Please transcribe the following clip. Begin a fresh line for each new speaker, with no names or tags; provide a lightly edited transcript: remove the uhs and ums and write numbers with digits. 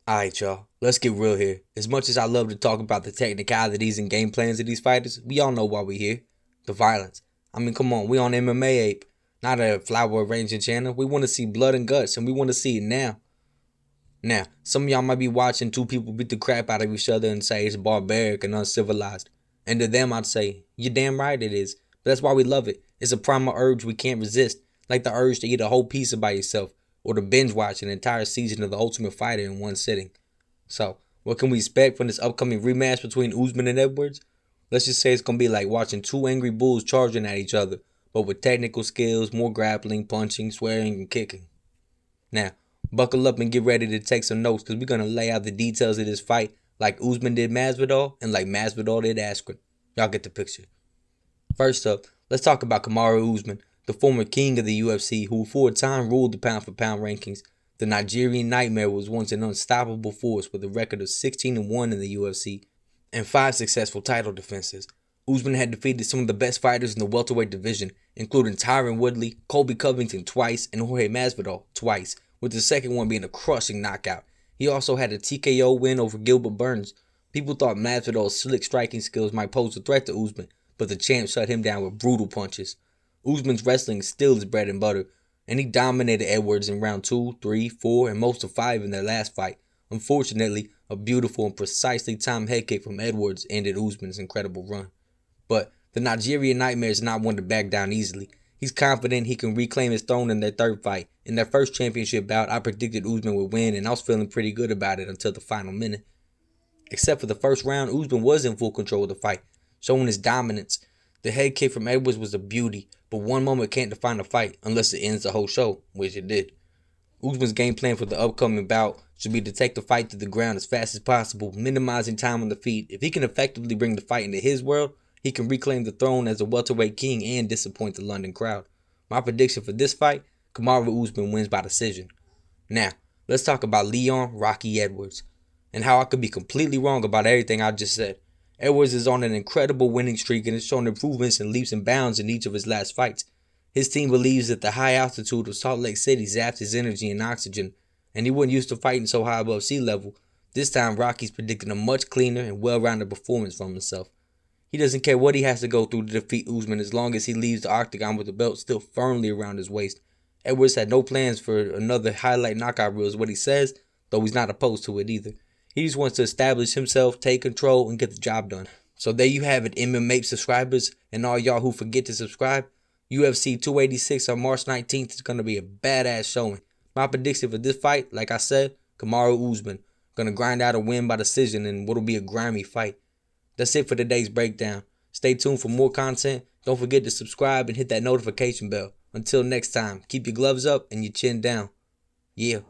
Alright, y'all, let's get real here. As much as I love to talk about the technicalities and game plans of these fighters, we all know why we're here. The violence. I mean, come on, we on Mmape, not a flower arranging channel. We want to see blood and guts, and we want to see it now. Now, some of y'all might be watching two people beat the crap out of each other and say it's barbaric and uncivilized. And to them, I'd say, you're damn right it is. But that's why we love it. It's a primal urge we can't resist, like the urge to eat a whole pizza by yourself, or to binge watch an entire season of The Ultimate Fighter in one sitting. So, what can we expect from this upcoming rematch between Usman and Edwards? Let's just say it's going to be like watching two angry bulls charging at each other, but with technical skills, more grappling, punching, swearing, and kicking. Now, buckle up and get ready to take some notes, because we're going to lay out the details of this fight like Usman did Masvidal and like Masvidal did Askren. Y'all get the picture. First up, let's talk about Kamaru Usman, the former king of the UFC, who for a time ruled the pound-for-pound rankings. The Nigerian Nightmare was once an unstoppable force with a record of 16-1 in the UFC and 5 successful title defenses. Usman had defeated some of the best fighters in the welterweight division, including Tyron Woodley, Colby Covington twice, and Jorge Masvidal twice, with the second one being a crushing knockout. He also had a TKO win over Gilbert Burns. People thought Masvidal's slick striking skills might pose a threat to Usman, but the champ shut him down with brutal punches. Usman's wrestling is still his bread and butter, and he dominated Edwards in round 2, 3, 4, and most of 5 in their last fight. Unfortunately, a beautiful and precisely timed head kick from Edwards ended Usman's incredible run. But the Nigerian Nightmare is not one to back down easily. He's confident he can reclaim his throne in their third fight. In their first championship bout, I predicted Usman would win, and I was feeling pretty good about it until the final minute. Except for the first round, Usman was in full control of the fight, showing his dominance. The head kick from Edwards was a beauty, but one moment can't define a fight unless it ends the whole show, which it did. Usman's game plan for the upcoming bout should be to take the fight to the ground as fast as possible, minimizing time on the feet. If he can effectively bring the fight into his world, he can reclaim the throne as a welterweight king and disappoint the London crowd. My prediction for this fight, Kamaru Usman wins by decision. Now, let's talk about Leon Rocky Edwards, and how I could be completely wrong about everything I just said. Edwards is on an incredible winning streak and has shown improvements in leaps and bounds in each of his last fights. His team believes that the high altitude of Salt Lake City zaps his energy and oxygen, and he wasn't used to fighting so high above sea level. This time, Rocky's predicting a much cleaner and well-rounded performance from himself. He doesn't care what he has to go through to defeat Usman as long as he leaves the octagon with the belt still firmly around his waist. Edwards had no plans for another highlight knockout reel is what he says, though he's not opposed to it either. He just wants to establish himself, take control, and get the job done. So there you have it, Mmape subscribers, and all y'all who forget to subscribe. UFC 286 on March 19th is going to be a badass showing. My prediction for this fight, like I said, Kamaru Usman. Going to grind out a win by decision in what'll be a grimy fight. That's it for today's breakdown. Stay tuned for more content. Don't forget to subscribe and hit that notification bell. Until next time, keep your gloves up and your chin down. Yeah.